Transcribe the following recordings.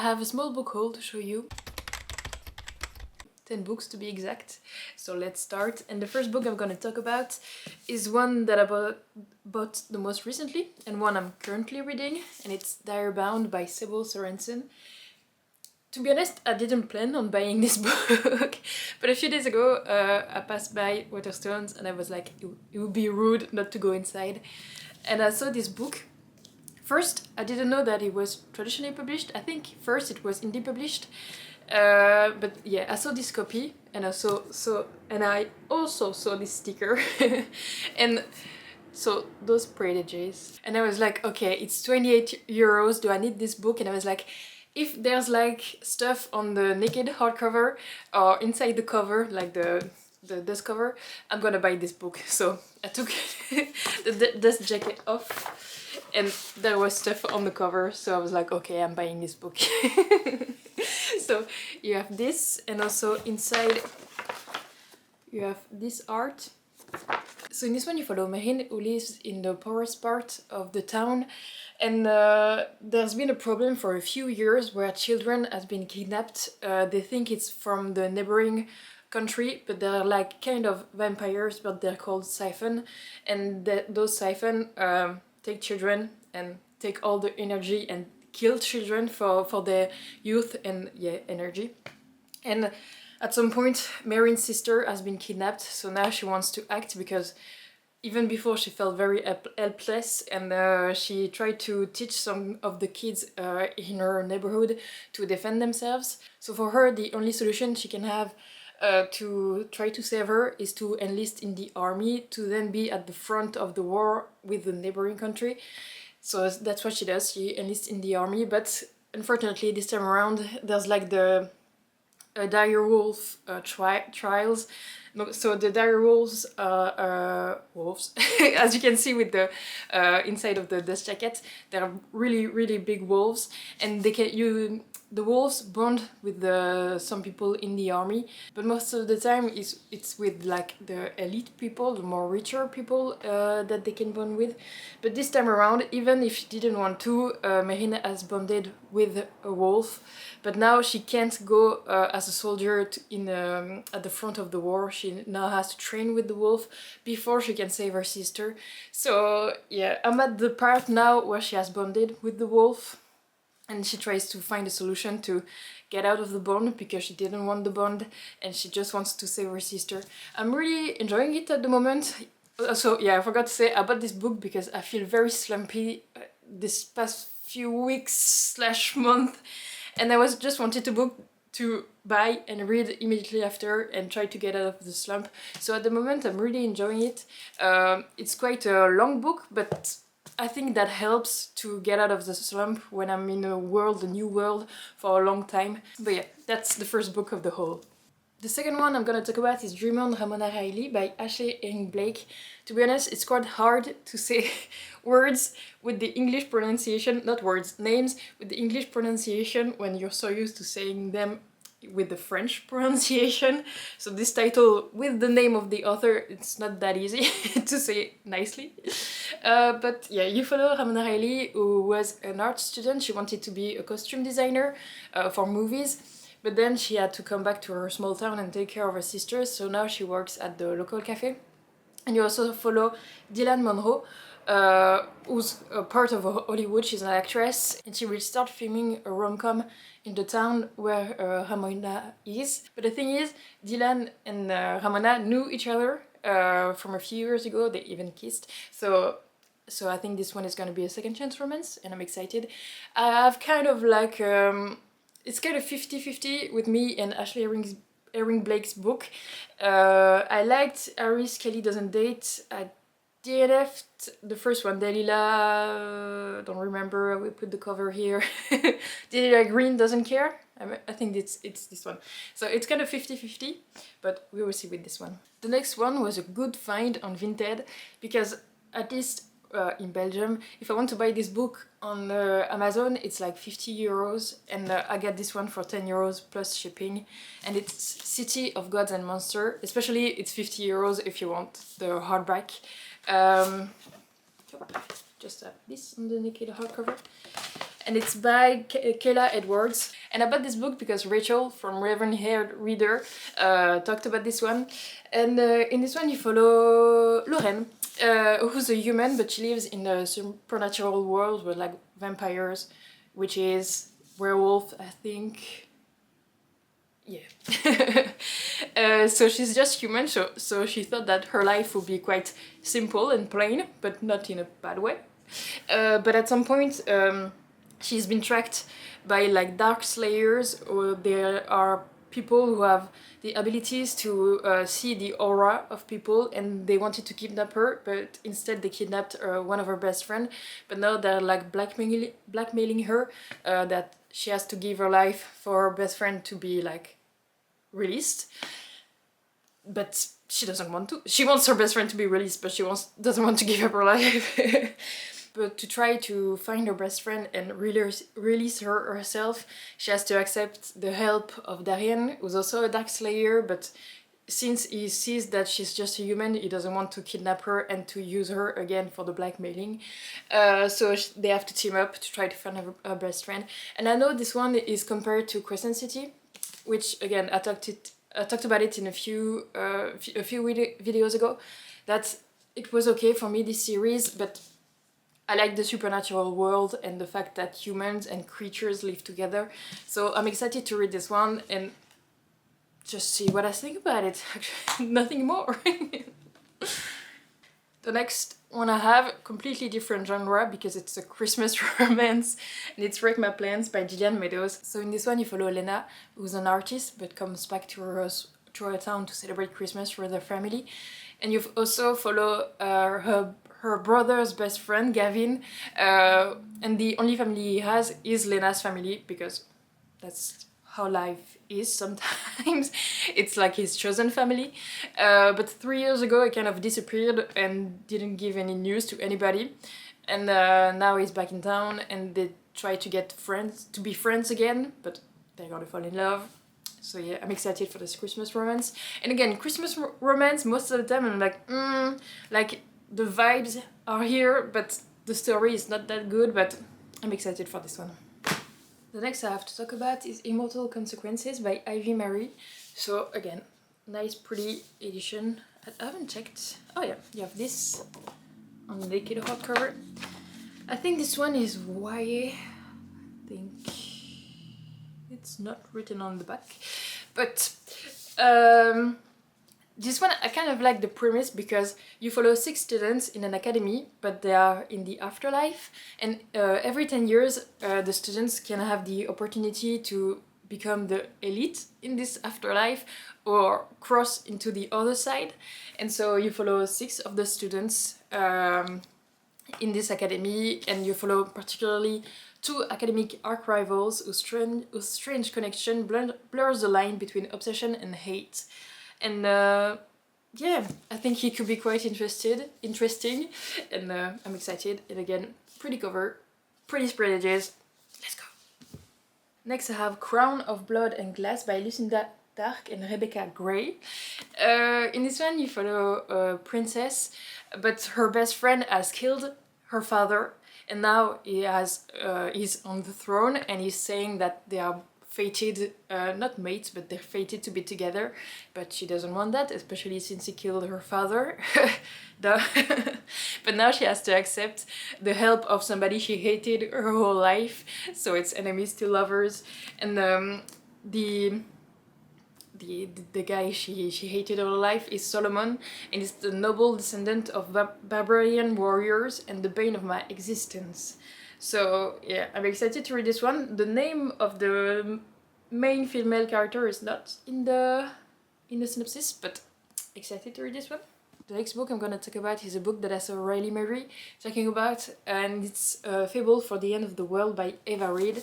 I have a small book haul to show you. 10 books to be exact. So let's start. And the first book I'm gonna talk about is one that I bought the most recently and one I'm currently reading, and it's Direbound by Sable Sorensen. To be honest, I didn't plan on buying this book, but a few days ago I passed by Waterstones and I was like, it would be rude not to go inside. And I saw this book. First, I didn't know that it was traditionally published. I think first it was indie published. But yeah, I saw this copy and I also saw this sticker and so those predages, and I was like, okay, it's 28 euros, do I need this book? And I was like, if there's like stuff on the naked hardcover or inside the cover, like the dust cover, I'm gonna buy this book. So I took the dust jacket off and there was stuff on the cover, so I was like, okay, I'm buying this book. So you have this, and also inside you have this art. So in this one you follow Marine, who lives in the poorest part of the town, and there's been a problem for a few years where children have been kidnapped. They think it's from the neighboring country, but they're like kind of vampires, but they're called siphon, and those siphon take children and take all the energy and kill children for their youth and energy. And at some point Marine's sister has been kidnapped, so now she wants to act, because even before she felt very helpless, and she tried to teach some of the kids in her neighborhood to defend themselves. So for her, the only solution she can have to try to save her is to enlist in the army, to then be at the front of the war with the neighboring country. So that's what she does, she enlists in the army, but unfortunately this time around there's like the direwolf trials. No, so the direwolves are wolves, as you can see with the inside of the dust jacket. They're really big wolves, and the wolves bond with some people in the army, but most of the time it's with like the elite people, the more richer people that they can bond with. But this time around, even if she didn't want to, Marine has bonded with a wolf, but now she can't go as a soldier at the front of the war. She now has to train with the wolf before she can save her sister. So yeah, I'm at the part now where she has bonded with the wolf, and she tries to find a solution to get out of the bond, because she didn't want the bond and she just wants to save her sister. I'm really enjoying it at the moment. So yeah, I forgot to say, I bought this book because I feel very slumpy this past few weeks / month, and I was just wanted to buy and read immediately after and try to get out of the slump. So at the moment I'm really enjoying it. It's quite a long book, but I think that helps to get out of the slump when I'm in a new world for a long time. But yeah, that's the first book of the whole. The second one I'm gonna talk about is Direbound Ramona by Ashley Herring Blake. To be honest, it's quite hard to say words with the English pronunciation, not words, names with the English pronunciation when you're so used to saying them with the French pronunciation. So this title with the name of the author, it's not that easy to say nicely. But yeah, you follow Ramona, who was an art student. She wanted to be a costume designer for movies, but then she had to come back to her small town and take care of her sisters, so now she works at the local cafe. And you also follow Jillian Meadows, who's a part of Hollywood. She's an actress, and she will start filming a rom-com in the town where Ramona is. But the thing is, Jillian and Ramona knew each other from a few years ago. They even kissed. So I think this one is going to be a second chance romance, and I'm excited. I have kind of like it's kind of 50-50 with me and Ashley Herring Blake's book. I liked Aris Kelly Doesn't Date. I DNF the first one, Delilah, don't remember, I will put the cover here. Delilah Green Doesn't Care. I think it's this one. So it's kind of 50-50, but we will see with this one. The next one was a good find on Vinted, because at least in Belgium, if I want to buy this book on Amazon, it's like 50 euros, and I got this one for 10 euros plus shipping, and it's City of Gods and Monsters. Especially it's 50 euros if you want the hardback. Just have this on the naked hardcover. and it's by Kayla Edwards. And I bought this book because Rachel from Raven Haired Reader talked about this one. And in this one you follow Lorraine, who's a human, but she lives in a supernatural world with like vampires, witches, werewolf, I think. Yeah. So she's just human, so she thought that her life would be quite simple and plain, but not in a bad way. But at some point, she's been tracked by like dark slayers, or there are people who have the abilities to see the aura of people, and they wanted to kidnap her, but instead they kidnapped one of her best friend. But now they're like blackmailing her that she has to give her life for her best friend to be like released. But she doesn't want to. She wants her best friend to be released, but she doesn't want to give up her life. But to try to find her best friend and release her herself, she has to accept the help of Dari, who's also a Dark Slayer, but since he sees that she's just a human, he doesn't want to kidnap her and to use her again for the blackmailing. So they have to team up to try to find her best friend. And I know this one is compared to Crescent City, which again I talked about it in a few videos ago, that it was okay for me, this series, but I like the supernatural world and the fact that humans and creatures live together. So I'm excited to read this one and just see what I think about it. Actually, nothing more. The next one I have, completely different genre because it's a Christmas romance, and it's Wreck My Plans by Jillian Meadows. So in this one you follow Lena, who's an artist but comes back to her town to celebrate Christmas with her family. And you also follow her brother's best friend, Gavin, and the only family he has is Lena's family, because that's how life is sometimes. It's like his chosen family. But 3 years ago he kind of disappeared and didn't give any news to anybody. And now he's back in town and they try to be friends again, but they're gonna fall in love. So yeah, I'm excited for this Christmas romance. And again, Christmas romance, most of the time I'm like the vibes are here, but the story is not that good, but I'm excited for this one. The next I have to talk about is Immortal Consequences by Ava Reid. So again, nice pretty edition. I haven't checked. Oh yeah, you have this on the naked hardcover. I think this one is YA. I think it's not written on the back. But this one, I kind of like the premise because you follow 6 students in an academy, but they are in the afterlife, and every 10 years the students can have the opportunity to become the elite in this afterlife or cross into the other side. And so you follow 6 of the students in this academy, and you follow particularly 2 academic arch rivals whose strange connection blurs the line between obsession and hate. And yeah, I think he could be quite interesting, and I'm excited. And again, pretty cover, pretty spread edges. Let's go. Next I have Crown of Blood and Glass by Lucinda and Rebecca Gray. In this one you follow a princess, but her best friend has killed her father, and now he's on the throne, and he's saying that they are fated, not mates, but they're fated to be together, but she doesn't want that, especially since he killed her father. Duh. But now she has to accept the help of somebody she hated her whole life, so it's enemies to lovers. And the guy she hated all her life is Solomon, and he's the noble descendant of barbarian warriors and the bane of my existence. So yeah, I'm excited to read this one. The name of the main female character is not in the synopsis, but excited to read this one. The next book I'm gonna talk about is a book that I saw Riley Mary talking about, and it's Fable for the End of the World by Ava Reid.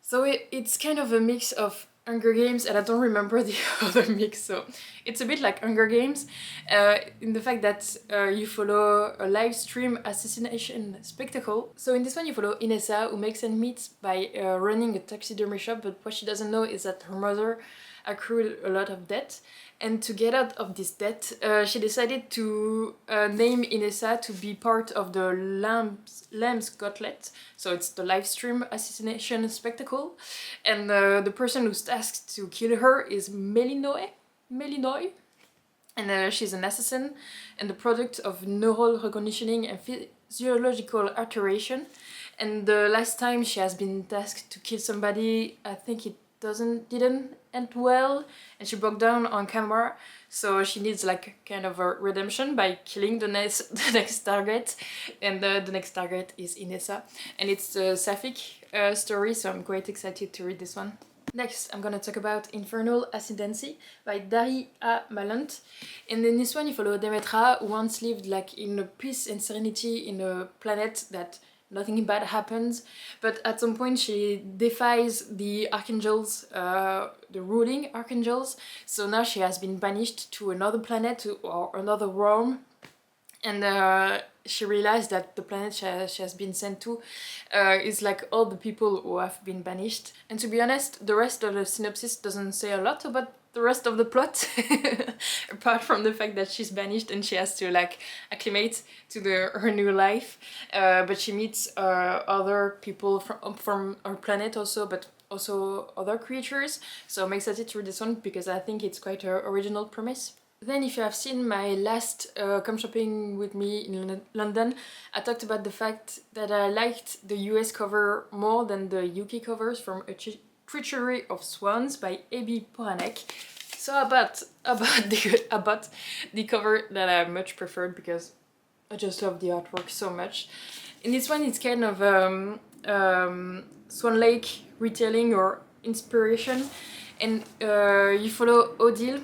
So it's kind of a mix of Hunger Games, and I don't remember the other mix, so it's a bit like Hunger Games in the fact that you follow a live stream assassination spectacle. So in this one you follow Inessa, who makes ends meet by running a taxidermy shop, but what she doesn't know is that her mother accrued a lot of debt. And to get out of this debt, she decided to name Inessa to be part of the Lamb's Gauntlet. So it's the live stream assassination spectacle. And the person who's tasked to kill her is Melinoy. And she's an assassin and the product of neural reconditioning and physiological alteration. And the last time she has been tasked to kill somebody, I think it didn't end well, and she broke down on camera, so she needs like kind of a redemption by killing the next target, and the next target is Inessa, and it's the sapphic story, so I'm quite excited to read this one. Next, I'm gonna talk about Infernal Ascendancy by Dari Malaunt. And in this one you follow Demetra, who once lived like in peace and serenity in a planet that nothing bad happens, but at some point she defies the archangels, the ruling archangels, so now she has been banished to another planet or another realm, and she realized that the planet she has been sent to is like all the people who have been banished. And to be honest, the rest of the synopsis doesn't say a lot about the rest of the plot, apart from the fact that she's banished and she has to like acclimate to her new life. But she meets other people from our planet also, but also other creatures. So I'm excited to read this one because I think it's quite an original premise. Then if you have seen my last Come Shopping With Me in London, I talked about the fact that I liked the US cover more than the UK covers from Treachery of Swans by Ava Poranek. So about the cover that I much preferred because I just love the artwork so much. In this one it's kind of Swan Lake retelling or inspiration, and you follow Odile,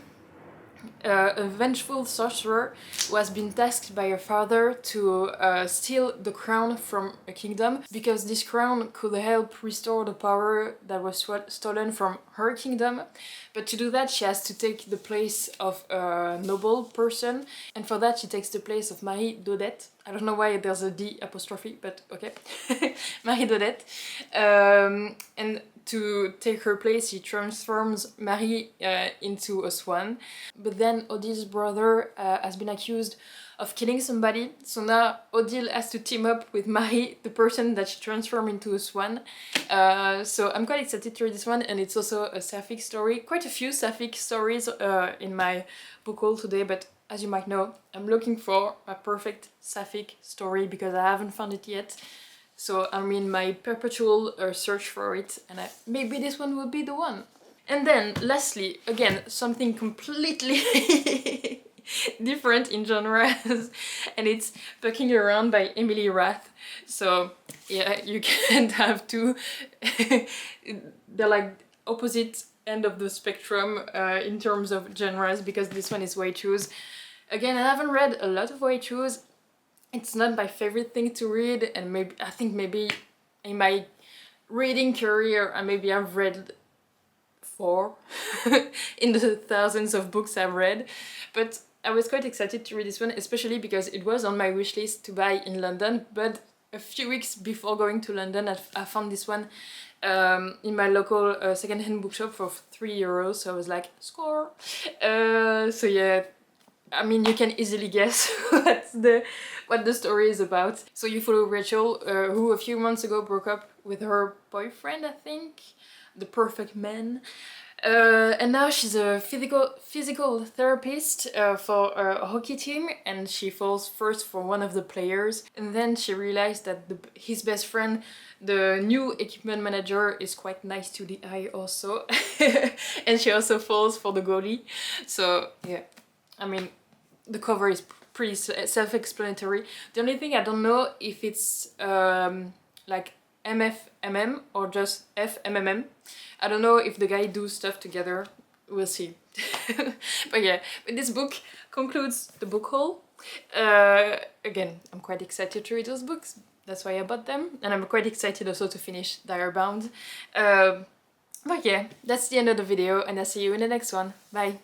a vengeful sorcerer who has been tasked by her father to steal the crown from a kingdom, because this crown could help restore the power that was stolen from her kingdom. But to do that she has to take the place of a noble person, and for that she takes the place of Marie Dodette. I don't know why there's a D apostrophe, but okay. Marie Dodette. And to take her place, he transforms Marie into a swan. But then Odile's brother has been accused of killing somebody, so now Odile has to team up with Marie, the person that she transformed into a swan. So I'm quite excited to read this one, and it's also a sapphic story. Quite a few sapphic stories in my book haul today, but as you might know, I'm looking for a perfect sapphic story because I haven't found it yet. So I'm in my perpetual search for it, and maybe this one will be the one. And then, lastly, again, something completely different in genres, and it's Bucking Around by Emily Rath. So yeah, you can't have two. They're like opposite end of the spectrum in terms of genres, because this one is Waichus. Again, I haven't read a lot of Waichus. It's not my favorite thing to read, and I think maybe in my reading career I've read 4 in the thousands of books I've read. But I was quite excited to read this one, especially because it was on my wish list to buy in London, but a few weeks before going to London I found this one in my local second-hand bookshop for €3, so I was like, score! So yeah, I mean, you can easily guess what the story is about. So you follow Rachel, who a few months ago broke up with her boyfriend, I think, the perfect man. And now she's a physical therapist for a hockey team, and she falls first for one of the players, and then she realized that his best friend, the new equipment manager, is quite nice to the eye also. And she also falls for the goalie. So yeah, I mean, the cover is pretty self-explanatory. The only thing I don't know if it's like MFMM or just FMMM. I don't know if the guys do stuff together. We'll see. But yeah, but this book concludes the book haul. Again, I'm quite excited to read those books. That's why I bought them. And I'm quite excited also to finish Direbound. But yeah, that's the end of the video, and I'll see you in the next one. Bye!